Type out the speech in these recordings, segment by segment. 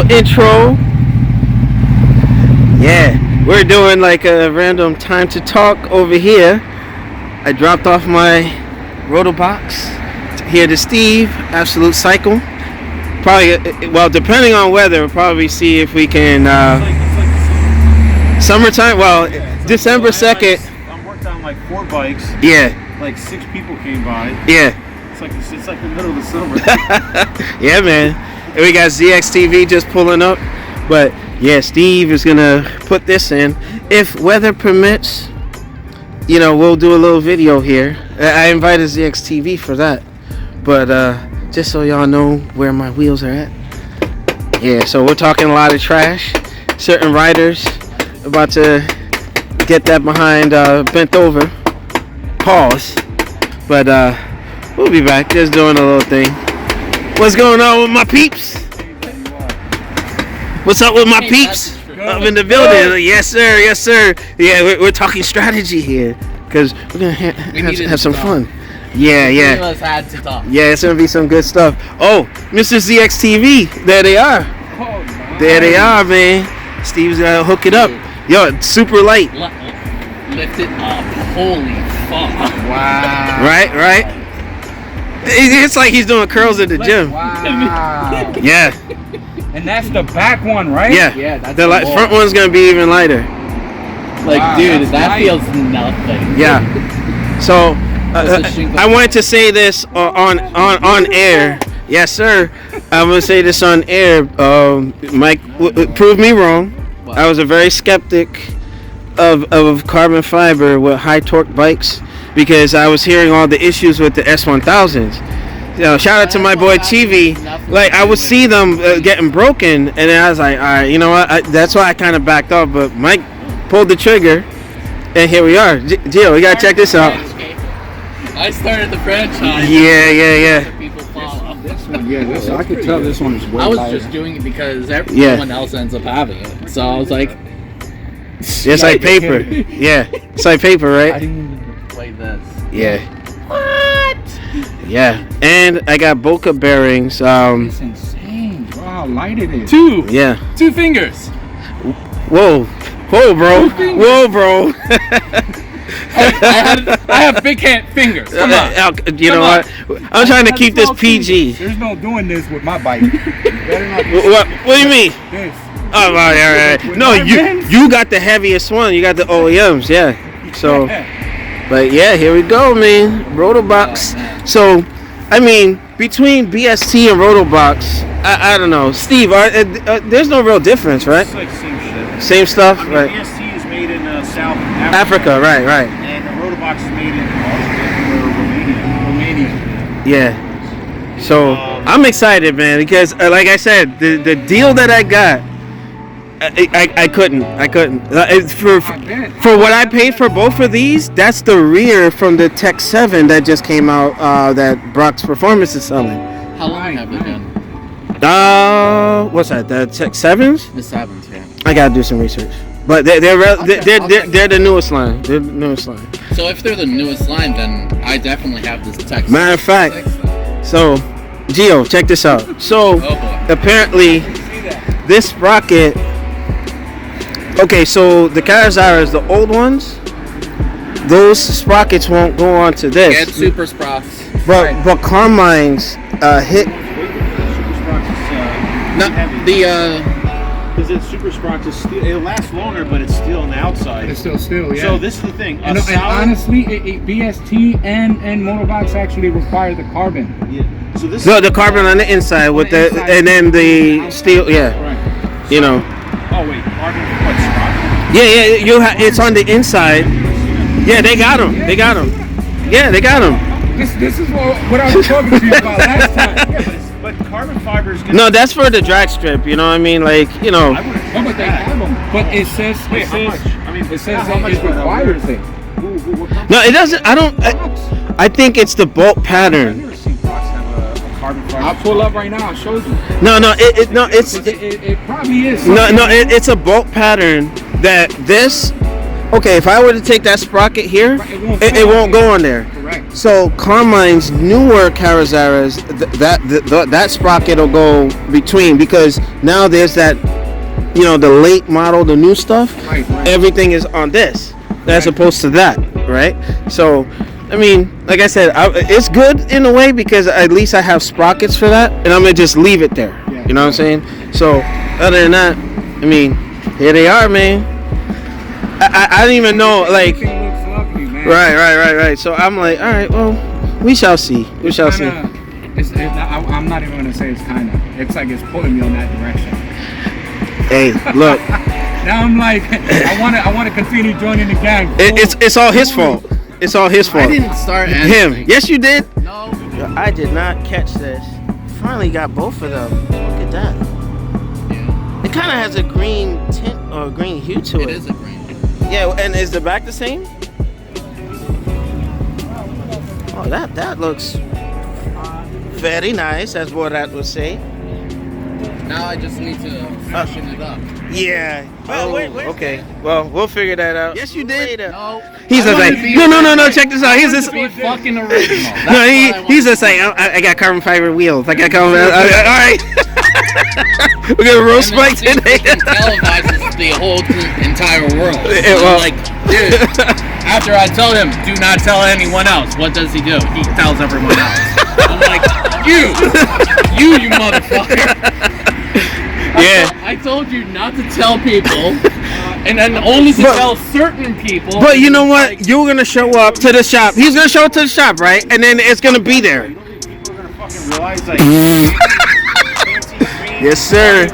intro. Yeah, we're doing like a random time to talk over here. I dropped off my Rotobox here to Steve, Absolute Cycle. Probably, well, depending on weather, we'll probably see if we can. Summertime. Well, Yeah, December 2nd. I'm worked on like 4 bikes. Yeah. Like 6 people came by. Yeah. It's like the middle of the summer. Yeah, man. And we got ZXTV just pulling up. But yeah, Steve is gonna put this in. If weather permits, you know, we'll do a little video here. I invited ZXTV for that. But just so y'all know where my wheels are at. Yeah, so we're talking a lot of trash. Certain riders about to get that behind bent over. Pause. But we'll be back, just doing a little thing. What's going on with my peeps? What's up with my peeps? Up in the building. Yes, sir. Yes, sir. Yeah, we're talking strategy here because we're gonna have some fun. Yeah. Had to talk. Yeah, it's gonna be some good stuff. Oh, Mr. ZXTV, there they are. There they are, man. Steve's gonna hook it up. Yo, it's super light. Lift it up. Holy fuck. Wow. Right. It's like he's doing curls at the gym. Wow. Yeah. And that's the back one, right? Yeah. Yeah, that's The the front one's gonna be even lighter. Like, Wow, dude, that's that light. feels nothing. Yeah. So That's a shingle. I wanted to say this on air. Yes, sir. I'm gonna say this on air. Mike, prove me wrong. What? I was a very skeptic of carbon fiber with high torque bikes because I was hearing all the issues with the S1000s. You know, shout out to my boy Chivi. Like I would see them getting broken, and then I was like, all right, you know what? That's why I kind of backed off. But Mike pulled the trigger, and here we are. Gio, we gotta check this out. I started the franchise. Yeah. People follow. This one, yeah, this I could tell this one is way I was lighter. just doing it because Yeah. everyone else ends up having it. So I was like, It's like paper. Yeah, it's like paper, I right? didn't even play this. Yeah. What? Yeah, and I got Boca bearings. It's insane. Wow, how light it is. Yeah. 2 fingers. Whoa, bro. I have big hand fingers. Come on. You know what? I'm trying to keep this PG. There's no doing this with my bike. You better not do What do you mean? this. Oh, all right. No, you got the heaviest one. You got the OEMs, yeah. So, but yeah, here we go, man. Rotobox. So, I mean, between BST and Rotobox, I don't know. Steve, there's no real difference, right? It's like same shit. Same stuff, I mean, right? BST is made in South Africa, right. And the Rotobox is made in Romania. Yeah. So I'm excited, man, because like I said, the deal that I got, I couldn't. For what I paid for both of these, that's the rear from the Tech 7 that just came out that Brock's Performance is selling. How long have they been? What's that? The Tech 7s? The 7s, yeah. I gotta do some research. But they're the newest line. They're the newest line. So if they're the newest line, then I definitely have this text. Matter of fact, so Gio, check this out. So Oh boy. apparently this sprocket. Okay, so the Karazaras, the old ones, those sprockets won't go onto this. Get super sprots. But Carmine's hit. Super Sprox is No, heavy. Because it's Super Sprox is steel. It'll last longer, but it's steel on the outside. It's still, yeah. So this is the thing. and honestly, BST and Motobox actually require the carbon. Yeah. So this. So the carbon on the inside with the inside. and then the steel. Yeah, Right. you know. Oh wait, carbon. What Sprox? Yeah. It's on the inside. Yeah, they got them. Yeah, they got them. This is what I was talking to you about last time. Yeah, but carbon fiber is. No, that's for the drag strip. You know what I mean? Like, you know. I wouldn't No, but they have them. But it says Wait, how much? I mean, it says how much it for that? requires it. What company? No, it doesn't. I think it's the bolt I've pattern. never seen Fox have a carbon fiber. I'll pull up right now. I'll show you. It Probably is. it's a bolt pattern that this. Okay, if I were to take that sprocket here, it won't go on there. Right. So Carmine's newer Carazaras, that sprocket will go between, because now there's that, you know, the late model, the new stuff. Right. Everything is on this, as opposed to that, right? So, I mean, like I said, it's good in a way because at least I have sprockets for that, and I'm gonna just leave it there. Yeah. You know what I'm saying? So, other than that, I mean, here they are, man. I don't even know, like. Everything looks lovely, man. Right. So I'm like, all right, well, we shall see. We shall see. I'm not even gonna say it's kinda. It's like it's pulling me on that direction. Hey, look, Now I'm like, I want to continue joining the gang. it's all his fault. It's all his I fault. didn't start Him. anything. Yes, you did. No. I did not catch this. Finally got both of them. Look at that. Yeah. It kind of has a green tint or a green hue to it. It is a green. Yeah, and is the back the same? Oh, that looks very nice, as Borat would say. Now I just need to freshen it up. Yeah. Oh, okay. Well, we'll figure that out. Yes, you did. No. He's just like, no. Check this out. He's just, Be fucking original. no, he's just like, I got carbon fiber wheels. I got carbon. All right. We're gonna roast Spike today. Televises the whole entire world. Yeah, So, well- like, dude, after I tell him, do not tell anyone else, what does he do? He tells everyone else. I'm like, you motherfucker. Yeah. I told you not to tell people, and then only to But- tell certain people. But you know what? Like, You're gonna show up to the shop. He's gonna show up to the shop, right? And then it's gonna be there. You don't think people are gonna fucking realize, like, fancy green. Yes, sir.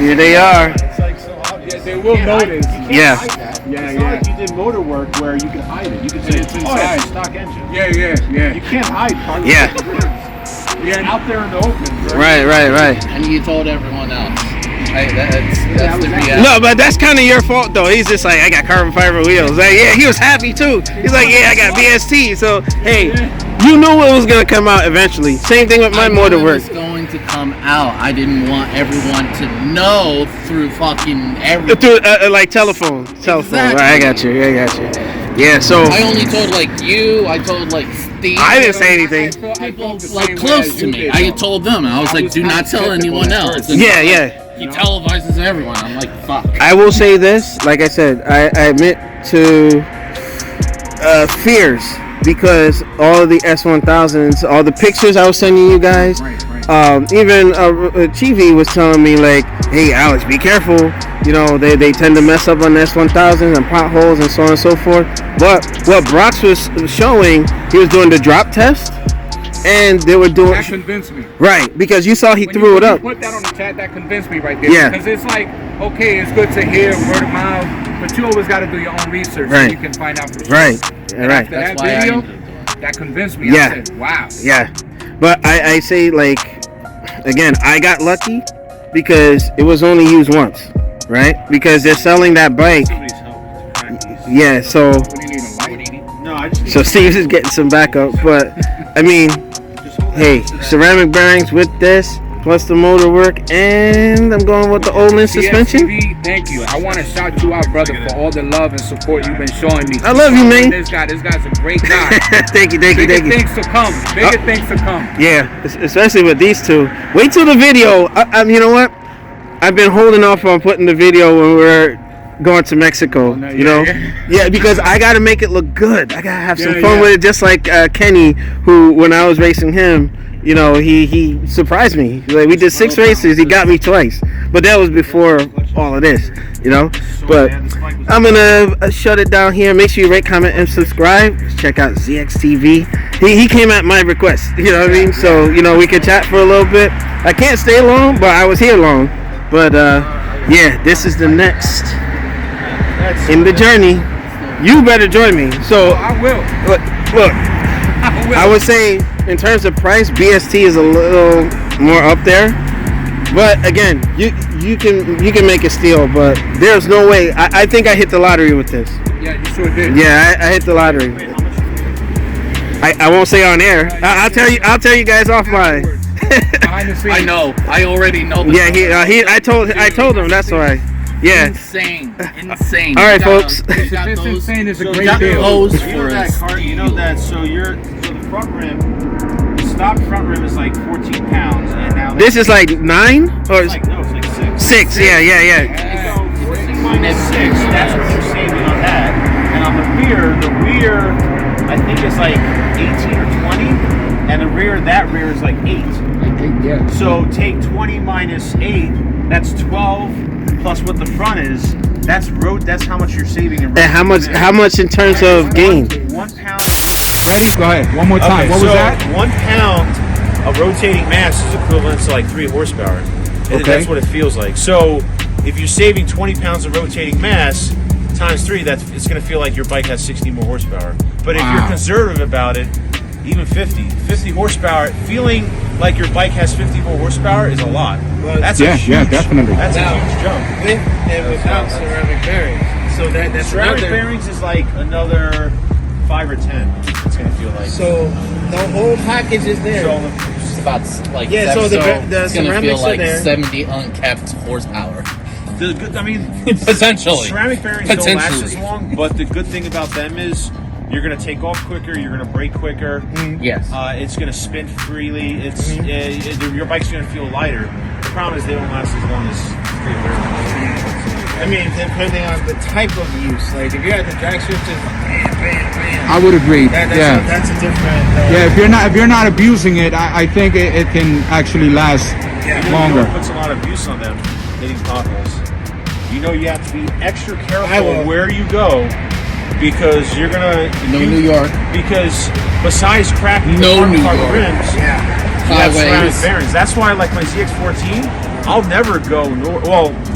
Here they are. It's like so obvious. Yeah, they will notice. Yeah. Hide that. Yeah, It's yeah. not like you did motor work where you can hide it. You can say, It's oh, inside. it's a stock engine. Yeah. You can't hide part of Yeah. the rims. It's out there in the open. Right. and you told everyone else. That's the BS. No, but that's kind of your fault, though. He's just like, I got carbon fiber wheels. Like, yeah, he was happy too. He's like, yeah, I got BST. So, hey, you knew it was gonna come out eventually. Same thing with my I motor knew it work. was going to come out. I didn't want everyone to know through fucking everything. Through like telephone. Exactly. Right, I got you. Yeah, so I only told like you. I told like Steve. I didn't say anything. People like close to me. I told them. I was like, do not tell anyone else. And Yeah. He televises everyone. I'm like, fuck. I will say this, like I said, I admit to fears, because all of the S1000s, all the pictures I was sending you guys, even Chivi was telling me, like, hey Alex, be careful, you know, they tend to mess up on the S1000s and potholes and so on and so forth. But what Brox was showing, he was doing the drop test, and they were doing That convinced me. right, because you saw he When threw you it up. put that on the chat, that convinced me right there. Yeah. Because it's like, okay, it's good to hear word of mouth, but you always got to do your own research Right. so you can find out for sure. Right. And after That's that why I video, ended up doing it. that convinced me. Yeah. I said, wow. Yeah, but I say, like, again, I got lucky because it was only used once, right? Because they're selling that bike. Somebody's help. Yeah, so What do you need, a light? No, I just need so Steve's is getting some backup, but I mean, just hold that hey, to that. ceramic bearings with this plus the motor work, and I'm going with the Olin suspension. CSTV, thank you. I want to shout you out, brother, for all the love and support you've been showing me. I love you, man. This guy's a great guy. Thank you. Bigger things to come. Bigger things to come. Yeah, especially with these two. Wait till the video. You know what? I've been holding off on putting the video when we're going to Mexico. no, You know, yeah. because I got to make it look good. I gotta have some Yeah, fun yeah. with it. Just like Kenny, who when I was racing him, you know, he surprised me. Like, we did 6 races. He got me twice, but that was before all of this. You know, but I'm gonna shut it down here. Make sure you rate, comment, and subscribe. Check out ZXTV. He came at my request. You know what I mean? So, you know, we could chat for a little bit. I can't stay long, but I was here long. But yeah, this is the next in the journey. You better join me. So I will. look, I will. I would say in terms of price, BST is a little more up there. But again, you can make a steal, but there's no way. I think I hit the lottery with this. Yeah, you sure did. Yeah, I hit the lottery. I won't say on air. I'll tell you guys offline. Behind the scenes. I know. I already know. Yeah, I told him. That's why. Yeah. Insane. Insane. All right, You got- folks. you got This those- insane is a So great you know- deal. Those you for know a that car, you know steal. that. So the front rim, the stock front rim is like 14 pounds, and now This is like 9 or it's like no, it's like 6. 6. Yeah. So 14 minus 6, that's what you're saving on that. And on the rear, I think is like 18 or 20, and that rear is like 8. Yeah. So take 20 minus 8, that's 12, plus what the front is. That's how much you're saving in road. And how much in terms of gain? 1 pound. Ready? Go ahead. One more time. Okay, What was so that? 1 pound of rotating mass is equivalent to like 3 horsepower. And Okay. that's what it feels like. So if you're saving 20 pounds of rotating mass times 3, it's going to feel like your bike has 60 more horsepower. But if you're Wow. conservative about it, even 50 horsepower, feeling like your bike has 50 more horsepower is a lot. That's Yeah, a huge, definitely. That's a huge jump. With and without ceramic bearings. So that's Ceramic another. bearings is like another 5 or 10. It's going to feel like. So the whole package is there. So It's about like Yeah, so the it's gonna feel ceramics are like there. 70 unkept horsepower. the good, I mean, Potentially. ceramic bearings don't last Potentially. as long, but the good thing about them is you're going to take off quicker, you're going to brake quicker. Yes. It's going to spin freely. Your bike's going to feel lighter. The problem is they don't last as long as straight bearings. I mean, depending on the type of use. Like if you're at the drag strip, just bam, bam, bam. I would agree. That's Yeah. a different. Yeah. If you're not abusing it, I think it can actually last longer. You know, it puts a lot of use on them hitting potholes. You know, you have to be extra I careful will. where you go because you're gonna No New York. Because besides cracking No the front New part York. rims, Yeah. you have ceramic Highways. bearings. That's why, like my ZX14, I'll never go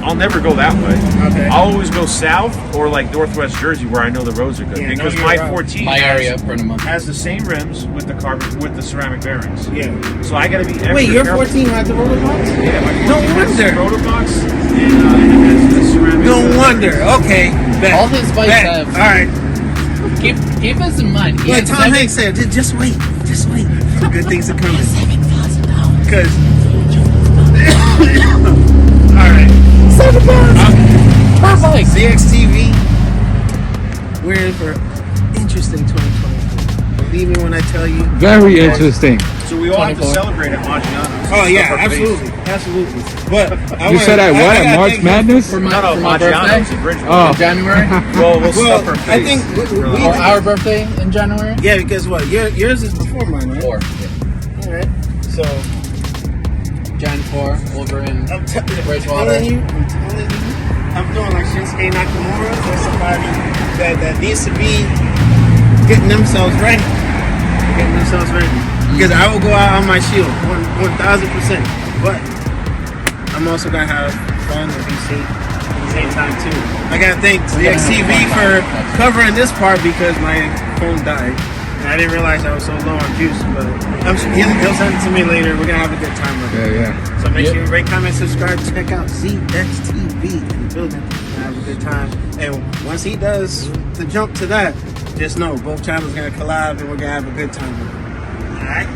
I'll never go that way. Okay. I'll always go south or like Northwest Jersey where I know the roads are good Yeah, because know my your route. 14 My area, pretty much. has the same rims with the ceramic bearings. Yeah. So I got to be extra Wait, your careful. 14 has the roller box? Yeah, my No 14 has the wonder. rotor box and it has the ceramic. No wonder. Okay. Bet. All his bikes Bet. have. All right. Keep us in mind. He Like had Tom Hanks said, just wait. Just wait. Some good things are coming. Because. All right. Perfect. ZXTV. We're in for interesting 2024. Believe me when I tell you. Very interesting. So we all have to 24. celebrate at Maggiano's. Oh yeah, Stuff our face. absolutely. But You said at what? At March Madness? For my, No, for my Maggiano's birthday in Bridgeport. Oh. in January. Well, we'll stuff our Well, face. I think we Or our birthday in January. yeah, because what? Yours is before mine, right? Or All right. So Jan 4 over in. I'm Bridgewater. telling you, I'm doing like Shinsuke Nakamura for somebody that needs to be getting themselves ready. Getting themselves ready. Because I will go out on my shield, 1,000%. But I'm also gonna have fun and be safe at the same time too. I gotta thank ZXTV for covering this part because my phone died. And I didn't realize I was so low on juice, but he'll send it to me later. We're gonna have a good time with it. Yeah. So make sure you rate, comment, subscribe, check out ZXTV in the building. And have a good time. And once he does the jump to that, just know both channels gonna collab and we're gonna have a good time with it. Alright?